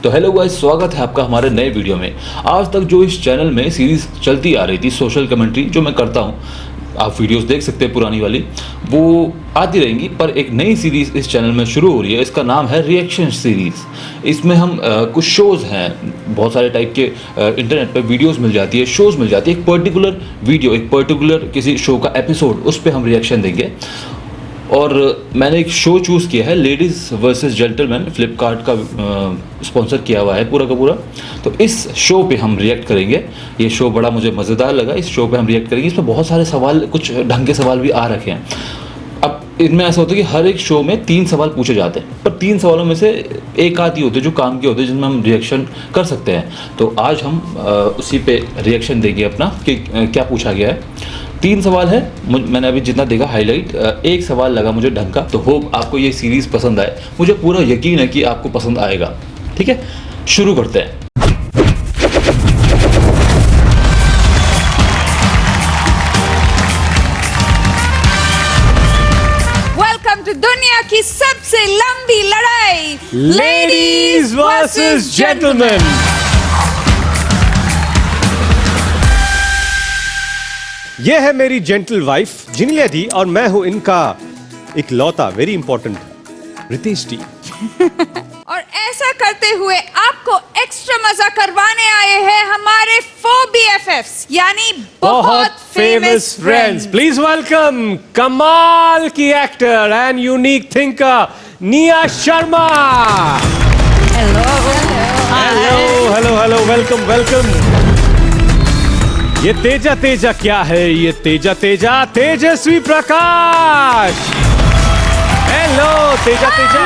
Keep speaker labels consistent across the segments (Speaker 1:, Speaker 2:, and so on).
Speaker 1: तो hello guys, स्वागत है आपका हमारे नए वीडियो में। आज तक जो इस चैनल में सीरीज चलती आ रही थी सोशल कमेंट्री जो मैं करता हूँ, आप वीडियोस देख सकते हैं पुरानी वाली, वो आती रहेंगी। पर एक नई सीरीज इस चैनल में शुरू हो रही है, इसका नाम है रिएक्शन सीरीज। इसमें हम कुछ शोज़ हैं, बहुत सारे टाइप के इंटरनेट पे वीडियोस मिल जाती है, शोज़ मिल जाती है। एक पर्टिकुलर वीडियो, एक पर्टिकुलर किसी शो का एपिसोड, उस पर हम रिएक्शन देंगे। और मैंने एक शो चूज़ किया है, लेडीज़ वर्सेस जेंटलमैन, फ्लिपकार्ट का स्पॉन्सर किया हुआ है पूरा का पूरा। तो इस शो पे हम रिएक्ट करेंगे। ये शो बड़ा मुझे मज़ेदार लगा, इस शो पे हम रिएक्ट करेंगे। इसमें बहुत सारे सवाल, कुछ ढंग के सवाल भी आ रखे हैं। अब इनमें ऐसा होता है कि हर एक शो में 3 सवाल पूछे जाते हैं, पर 3 सवालों में से एक आध ही होते हैं जो काम के होते हैं, जिनमें हम रिएक्शन कर सकते हैं। तो आज हम उसी पे रिएक्शन देंगे अपना कि क्या पूछा गया है। 3 सवाल है, मैंने अभी जितना देखा हाईलाइट, एक सवाल लगा मुझे ढंग का। तो होप आपको ये सीरीज़ पसंद आए, मुझे पूरा यकीन है कि आपको पसंद आएगा। ठीक है, शुरू करते हैं।
Speaker 2: वेलकम टू दुनिया की सबसे लंबी लड़ाई,
Speaker 3: लेडीज वर्सेस जेंटलमैन। ये है मेरी जेंटल वाइफ जिनिया दी, और मैं हूं इनका इकलौता वेरी इंपॉर्टेंट रितेश डी।
Speaker 2: और ऐसा करते हुए आपको एक्स्ट्रा मजा करवाने आए हैं हमारे 4 BFFs, यानी बहुत फेमस फ्रेंड्स।
Speaker 3: प्लीज वेलकम कमाल की actor and unique thinker Nia Sharma.
Speaker 2: Hello
Speaker 3: hello hello hello, welcome welcome. ये तेजा तेजा क्या है? ये Teja Teja Tejasswi Prakash. Hello Teja Teja.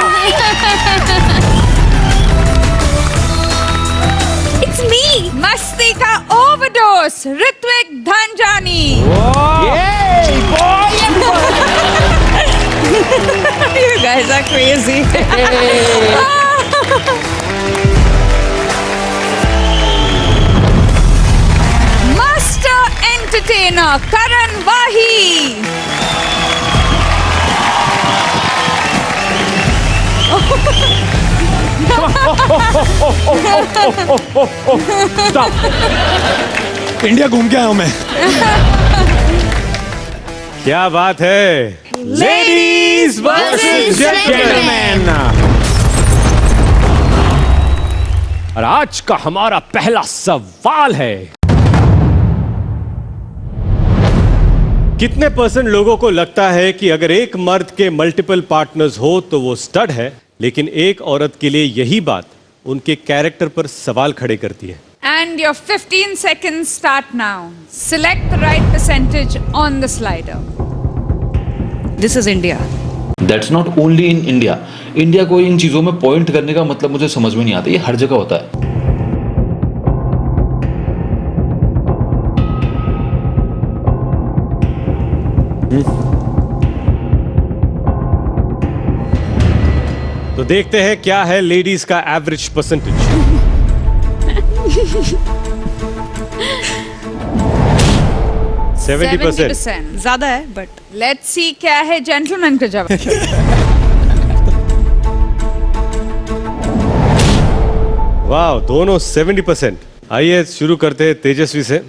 Speaker 2: It's me, मस्ती का overdose, Ritvik Dhanjani. You guys are crazy. Entertainer Karan Wahi.
Speaker 4: India घूम के आया हूं मैं।
Speaker 3: क्या बात है, लेडीज वर्सेस जेंटलमैन। और आज का हमारा पहला सवाल है, कितने % लोगों को लगता है कि अगर एक मर्द के मल्टीपल पार्टनर्स हो तो वो स्टड है, लेकिन एक औरत के लिए यही बात उनके कैरेक्टर पर सवाल खड़े करती है?
Speaker 2: And your 15 seconds start now. Select the right percentage on the slider. This is India.
Speaker 1: That's not only in India. India को इन चीज़ों में पॉइंट करने का मतलब मुझे समझ में नहीं आता, ये हर जगह होता है।
Speaker 3: तो देखते हैं क्या है लेडीज का एवरेज परसेंटेज। 70%।
Speaker 2: ज्यादा है, बट लेट्स सी क्या है जेंटलमैन का जवाब।
Speaker 3: वाह, दोनों 70%। आइए शुरू करते हैं तेजस्वी से।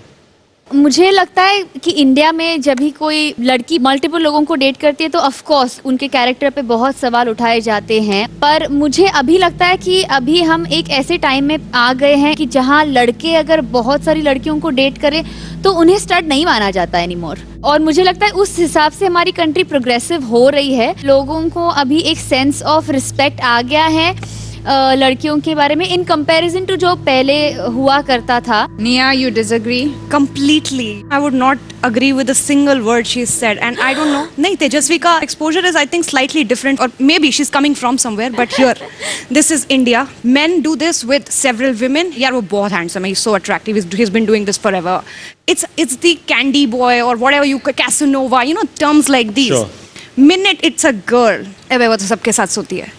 Speaker 5: मुझे लगता है कि इंडिया में जब भी कोई लड़की मल्टीपल लोगों को डेट करती है तो ऑफ कोर्स उनके कैरेक्टर पे बहुत सवाल उठाए जाते हैं। पर मुझे अभी लगता है कि अभी हम एक ऐसे टाइम में आ गए हैं कि जहां लड़के अगर बहुत सारी लड़कियों को डेट करें तो उन्हें स्टड नहीं माना जाता एनीमोर। और मुझे लगता है उस हिसाब से हमारी कंट्री प्रोग्रेसिव हो रही है। लोगों को अभी एक सेंस ऑफ रिस्पेक्ट आ गया है लड़कियों के बारे में इन कंपैरिजन टू जो पहले हुआ करता था।
Speaker 2: Nia, you disagree?
Speaker 6: Completely. I would not agree with a single word she said, and I don't know. नहीं, तेजस्वी का exposure is I think slightly different, or maybe she's coming from somewhere. But here, this is India. Men do this with several women. यार वो बहुत handsome है, he's so attractive. He's been doing this forever. It's the candy boy or whatever you Casanova, you know, terms like these.
Speaker 3: Sure.
Speaker 6: Minute it's a girl. अबे वो तो सबके साथ सोती है।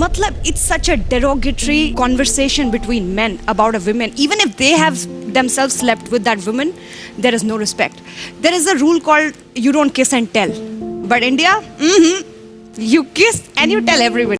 Speaker 6: Matlab, it's such a derogatory conversation between men about a woman. Even if they have themselves slept with that woman, there is no respect. There is a rule called you don't kiss and tell. But India, you kiss and you tell everybody.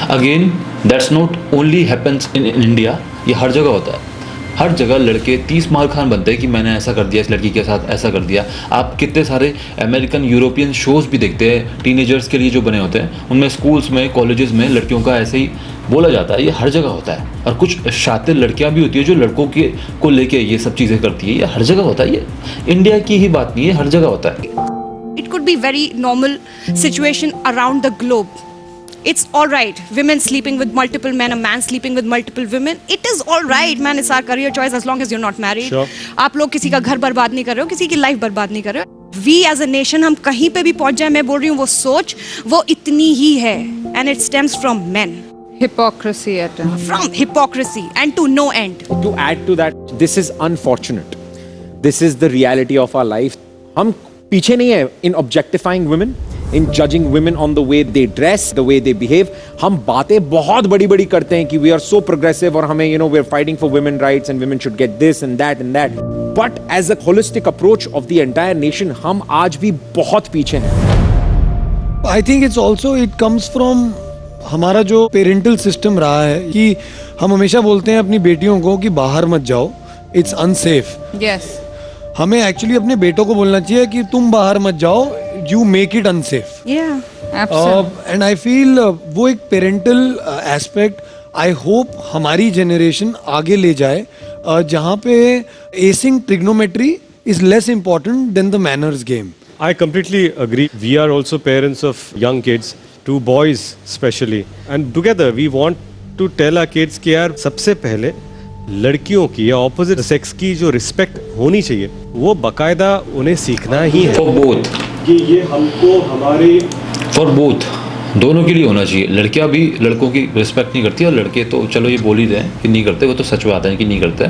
Speaker 1: Again that's not only happens in India, ये हर जगह होता है। हर जगह लड़के 30 मार खान बनते हैं कि मैंने ऐसा कर दिया, इस लड़की के साथ ऐसा कर दिया। आप कितने सारे अमेरिकन यूरोपियन शोज़ भी देखते हैं टीनेजर्स के लिए जो बने होते हैं, उनमें स्कूल्स में कॉलेजेस में लड़कियों का ऐसे ही बोला जाता है। ये हर जगह होता है। और कुछ शातिर लड़कियां भी होती है जो लड़कों के को लेके ये सब चीज़ें करती है। ये हर जगह होता है। ये इंडिया की ही बात नहीं है, हर जगह होता है।
Speaker 6: It could be very normal situation around the globe. It's all right. Women sleeping with multiple men, a man sleeping with multiple women. It is all right, man. It's our career choice as long as you're not married.
Speaker 3: Sure.
Speaker 6: आप लोग किसी का घर बर्बाद नहीं कर रहे हो, किसी की लाइफ बर्बाद नहीं कर रहे हो। We as a nation, हम कहीं पे भी पहुंच जाए, मैं बोल रही हूँ वो सोच वो इतनी ही है, and it stems from men.
Speaker 2: Hypocrisy at times.
Speaker 6: From hypocrisy and to no end.
Speaker 7: To add to that, this is unfortunate. This is the reality of our life. हम पीछे नहीं है in objectifying women, in judging women on the way they dress, the way they behave. हम बातें बहुत बड़ी-बड़ी करते हैं कि we are so progressive और हमें we're fighting for women rights and women should get this and that and that. But as a holistic approach of the entire nation, हम आज भी बहुत पीछे हैं.
Speaker 4: I think it's also it comes from हमारा जो पेरेंटल सिस्टम रहा है कि हम हमेशा बोलते हैं अपनी बेटियों को कि बाहर मत जाओ, इट्स अनसेफ।
Speaker 2: Yes.
Speaker 4: हमें एक्चुअली अपने बेटों को बोलना चाहिए कि तुम बाहर मत जाओ, you make it unsafe.
Speaker 6: Yeah.
Speaker 2: Absolutely.
Speaker 4: And I feel वो एक पेरेंटल एस्पेक्ट आई होप हमारी जनरेशन आगे ले जाए, जहाँ पे acing trigonometry is less important than the manners game.
Speaker 3: I completely agree. We are also parents of young kids, 2 boys especially, and together we want to tell our kids कि यार सबसे पहले लड़कियों की या ऑपोजिट सेक्स की जो respect होनी चाहिए वो बकायदा उन्हें सीखना ही है।
Speaker 1: फॉर बोथ,
Speaker 3: कि ये हमको हमारे
Speaker 1: फॉर बोथ, दोनों के लिए होना चाहिए। लड़कियां भी लड़कों की रिस्पेक्ट नहीं करती और लड़के तो चलो ये बोल ही रहे हैं कि नहीं करते, वो तो सच बात है कि नहीं करते।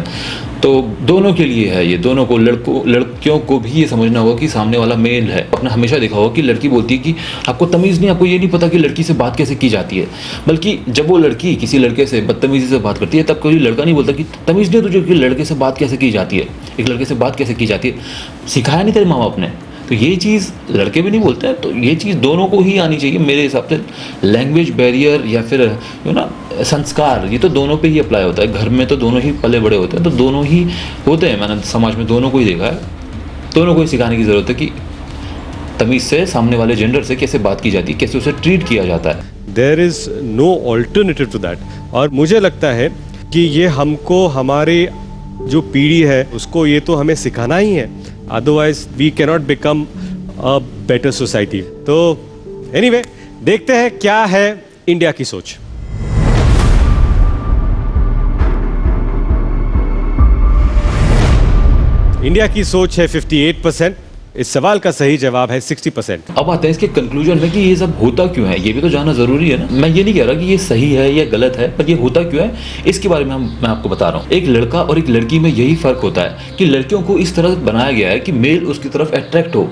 Speaker 1: तो दोनों के लिए है ये, दोनों को, लड़कियों को भी ये समझना होगा कि सामने वाला मेल है। आपने हमेशा देखा होगा कि लड़की बोलती है कि आपको तमीज़ नहीं, आपको ये नहीं पता कि लड़की से बात कैसे की जाती है। बल्कि जब वो लड़की किसी लड़के से बदतमीज़ी से बात करती है तब कोई लड़का नहीं बोलता कि तमीज़ नहीं है तुझे कि लड़के से बात कैसे की जाती है, एक लड़के से बात कैसे की जाती है, सिखाया नहीं तेरे माँ बाप ने। तो ये चीज़ लड़के भी नहीं बोलते हैं। तो ये चीज़ दोनों को ही आनी चाहिए मेरे हिसाब से। लैंग्वेज बैरियर या फिर संस्कार, ये तो दोनों पे ही अप्लाई होता है। घर में तो दोनों ही पले बड़े होते हैं, तो दोनों ही होते हैं। मैंने समाज में दोनों को ही देखा है। दोनों को ही सिखाने की ज़रूरत है कि तमीज़ से सामने वाले जेंडर से कैसे बात की जाती है, कैसे उसे ट्रीट किया जाता है।
Speaker 3: There is no alternative to that. और मुझे लगता है कि ये हमको, हमारे जो पीढ़ी है उसको ये तो हमें सिखाना ही है, otherwise we can not become a better society. तो एनीवे, देखते हैं क्या है इंडिया की सोच। इंडिया की सोच है 58%। इस सवाल का सही जवाब है 60%।
Speaker 1: अब आते हैं इसके कंक्लूजन में कि ये सब होता क्यों है, ये भी तो जानना जरूरी है ना। मैं ये नहीं कह रहा कि ये सही है या गलत है, पर ये होता क्यों है इसके बारे में मैं आपको बता रहा हूँ। एक लड़का और एक लड़की में यही फर्क होता है कि लड़कियों को इस तरह बनाया गया है कि मेल उसकी तरफ अट्रैक्ट हो।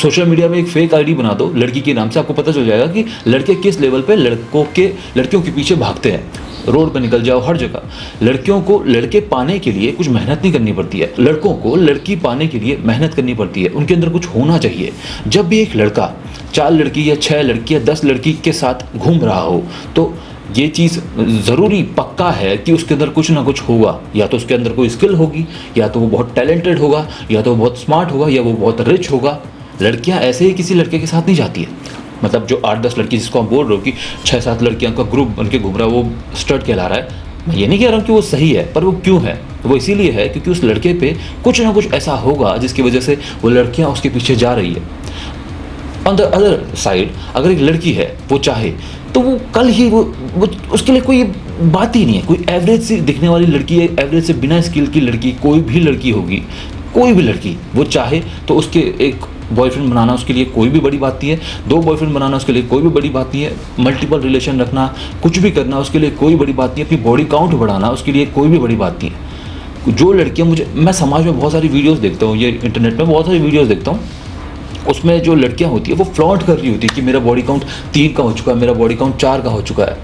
Speaker 1: सोशल मीडिया में एक फेक आईडी बना दो लड़की के नाम से, आपको पता चल जाएगा कि लड़के किस लेवल पे लड़कियों के पीछे भागते हैं। रोड पे निकल जाओ, हर जगह लड़कियों को लड़के पाने के लिए कुछ मेहनत नहीं करनी पड़ती है, लड़कों को लड़की पाने के लिए मेहनत करनी पड़ती है। उनके अंदर कुछ होना चाहिए। जब भी एक लड़का 4 लड़की या 6 लड़की या 10 लड़की के साथ घूम रहा हो तो ये चीज़ ज़रूरी पक्का है कि उसके अंदर कुछ ना कुछ होगा। या तो उसके अंदर कोई स्किल होगी, या तो वो बहुत टैलेंटेड होगा, या तो वो बहुत स्मार्ट होगा, या वो बहुत रिच होगा। लड़कियां ऐसे ही किसी लड़के के साथ नहीं जाती है। मतलब जो 8-10 लड़की जिसको हम बोल रहे हो कि 6-7 लड़कियों का ग्रुप बन के घूम रहा है, वो स्टड कहला रहा है। मैं ये नहीं कह रहा हूँ कि वो सही है, पर वो क्यों है? वो इसीलिए है क्योंकि उस लड़के पे कुछ ना कुछ ऐसा होगा जिसकी वजह से वो लड़कियाँ उसके पीछे जा रही है। ऑन द अदर साइड, अगर एक लड़की है वो चाहे तो वो कल ही वो उसके लिए कोई बात ही नहीं है। कोई एवरेज से दिखने वाली लड़की है, एवरेज से बिना स्किल की लड़की, कोई भी लड़की होगी, कोई भी लड़की वो चाहे तो उसके एक बॉयफ्रेंड बनाना उसके लिए कोई भी बड़ी बात नहीं है। 2 बॉयफ्रेंड बनाना उसके लिए कोई भी बड़ी बात नहीं है। मल्टीपल रिलेशन रखना, कुछ भी करना उसके लिए कोई बड़ी बात नहीं है। अपनी बॉडी काउंट बढ़ाना उसके लिए कोई भी बड़ी बात नहीं है। जो लड़कियां, मैं समाज में बहुत सारी वीडियोस देखता हूँ, ये इंटरनेट में बहुत सारी वीडियोस देखता हूँ, उसमें जो लड़कियां होती है वो फ्लॉन्ट कर रही होती है कि मेरा बॉडी काउंट 3 का हो चुका है, मेरा बॉडी काउंट 4 का हो चुका है।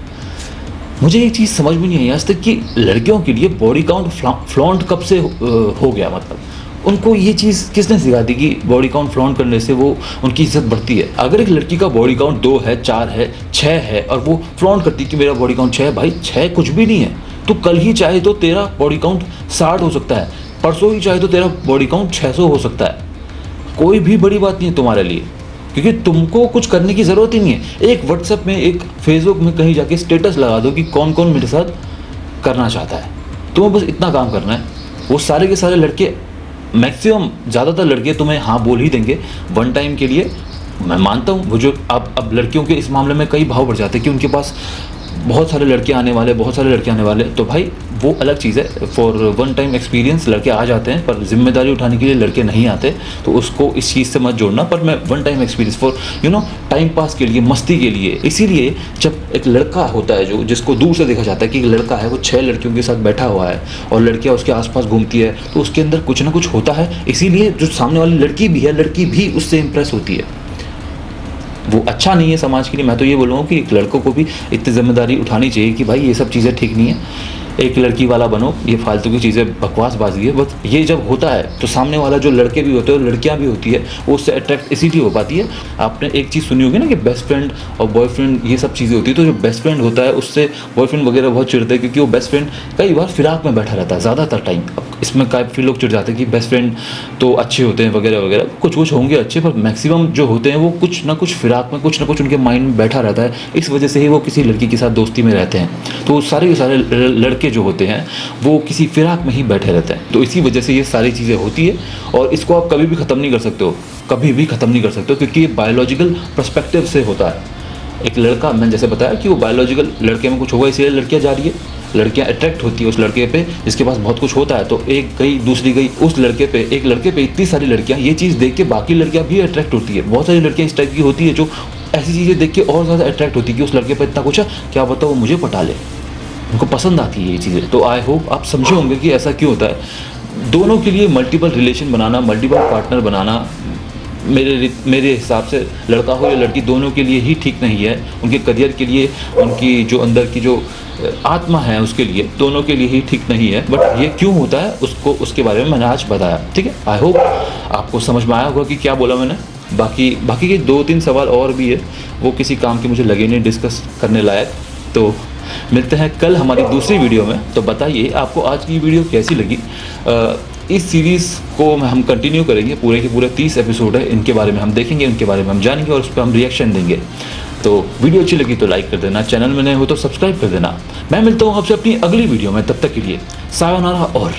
Speaker 1: मुझे एक चीज़ समझ में नहीं आई आज तक कि लड़कियों के लिए बॉडी काउंट फ्लॉन्ट कब से हो गया। मतलब उनको ये चीज़ किसने सिखा दी कि बॉडी काउंट फ्लॉन्ट करने से वो उनकी इज्जत बढ़ती है? अगर एक लड़की का बॉडी काउंट 2 है, 4 है, 6 है और वो फ्लॉन्ट करती है कि मेरा बॉडी काउंट 6 है, भाई 6 कुछ भी नहीं है। तो कल ही चाहे तो तेरा बॉडी काउंट 60 हो सकता है, परसों ही चाहे तो तेरा बॉडी काउंट 600 हो सकता है। कोई भी बड़ी बात नहीं है तुम्हारे लिए, क्योंकि तुमको कुछ करने की ज़रूरत ही नहीं है। एक व्हाट्सएप में, एक फेसबुक में कहीं जाके स्टेटस लगा दो कि कौन कौन मेरे साथ करना चाहता है। तुम्हें बस इतना काम करना है। वो सारे के सारे लड़के, मैक्सिमम ज़्यादातर लड़के तुम्हें हाँ बोल ही देंगे वन टाइम के लिए। मैं मानता हूँ वो जो अब लड़कियों के इस मामले में कई भाव बढ़ जाते हैं कि उनके पास बहुत सारे लड़के आने वाले, तो भाई वो अलग चीज़ है। फॉर वन टाइम एक्सपीरियंस लड़के आ जाते हैं, पर जिम्मेदारी उठाने के लिए लड़के नहीं आते, तो उसको इस चीज़ से मत जोड़ना। पर मैं one time experience for time pass के लिए, मस्ती के लिए। इसीलिए जब एक लड़का होता है जो जिसको दूर से देखा जाता है कि एक लड़का है, वो 6 लड़कियों के साथ बैठा हुआ है और लड़कियाँ उसके आसपास घूमती है, तो उसके अंदर कुछ ना कुछ होता है। इसीलिए जो सामने वाली लड़की भी उससे इंप्रेस होती है। वो अच्छा नहीं है समाज के लिए। मैं तो ये बोलूँगा कि एक लड़कों को भी इतनी जिम्मेदारी उठानी चाहिए कि भाई ये सब चीज़ें ठीक नहीं है, एक लड़की वाला बनो, ये फालतू की चीज़ें बकवासबाजी है। बस ये जब होता है तो सामने वाला जो लड़के भी होते हैं और लड़कियां भी होती है, वो उससे अट्रैक्ट इसीलिए हो पाती है। आपने एक चीज़ सुनी होगी ना कि बेस्ट फ्रेंड और बॉयफ्रेंड ये सब चीज़ें होती है। तो जो बेस्ट फ्रेंड होता है उससे बॉयफ्रेंड वगैरह बहुत चिढ़ते हैं, क्योंकि वो बेस्ट फ्रेंड कई बार फिराक में बैठा रहता है ज़्यादातर टाइम। अब इसमें काफ़ी लोग चिढ़ जाते हैं कि बेस्ट फ्रेंड तो अच्छे होते हैं वगैरह वगैरह, कुछ होंगे अच्छे, पर मैक्सिमम जो होते हैं वो कुछ ना कुछ फिराक में, कुछ ना कुछ उनके माइंड में बैठा रहता है। इस वजह से ही वो किसी लड़की के साथ दोस्ती में रहते हैं। तो सारे के सारे लड़के जो होते हैं वो किसी फिराक में ही बैठे रहते हैं। तो इसी वजह से ये सारी चीज़ें होती है, और इसको आप कभी भी ख़त्म नहीं कर सकते हो, क्योंकि ये बायोलॉजिकल पर्सपेक्टिव से होता है। एक लड़का, मैंने जैसे बताया कि वो बायोलॉजिकल लड़के में कुछ होगा, इसलिए लड़कियां जा रही है, लड़कियां अट्रैक्ट होती है उस लड़के पे जिसके पास बहुत कुछ होता है। तो एक गई, दूसरी गई, उस लड़के पे, एक लड़के पे इतनी सारी लड़कियां, ये चीज़ देख के बाकी लड़कियां भी अट्रैक्ट होती है। बहुत सारी लड़कियां इस टाइप की होती है जो ऐसी चीज़ें देख के और ज़्यादा अट्रैक्ट होती है कि उस लड़के पर इतना कुछ है, क्या पता वो मुझे पटा ले। उनको पसंद आती है ये चीज़ें। तो आई होप आप समझे होंगे कि ऐसा क्यों होता है। दोनों के लिए मल्टीपल रिलेशन बनाना, मल्टीपल पार्टनर बनाना मेरे हिसाब से, लड़का हो या लड़की, दोनों के लिए ही ठीक नहीं है। उनके करियर के लिए, उनकी जो अंदर की जो आत्मा है उसके लिए, दोनों के लिए ही ठीक नहीं है। बट ये क्यों होता है उसके बारे में मैंने आज बताया। ठीक है, आई होप आपको समझ में आया होगा कि क्या बोला मैंने। बाकी के 2-3 सवाल और भी है, वो किसी काम के मुझे लगे नहीं डिस्कस करने लायक। तो मिलते हैं कल हमारी दूसरी वीडियो में। तो बताइए आपको आज की वीडियो कैसी लगी। इस सीरीज़ को हम कंटिन्यू करेंगे, पूरे के पूरे 30 एपिसोड है, इनके बारे में हम देखेंगे, उनके बारे में हम जानेंगे और उस पर हम रिएक्शन देंगे। तो वीडियो अच्छी लगी तो लाइक कर देना, चैनल में नए हो तो सब्सक्राइब कर देना। मैं मिलता हूँ आपसे अपनी अगली वीडियो में, तब तक के लिए सायोनारा और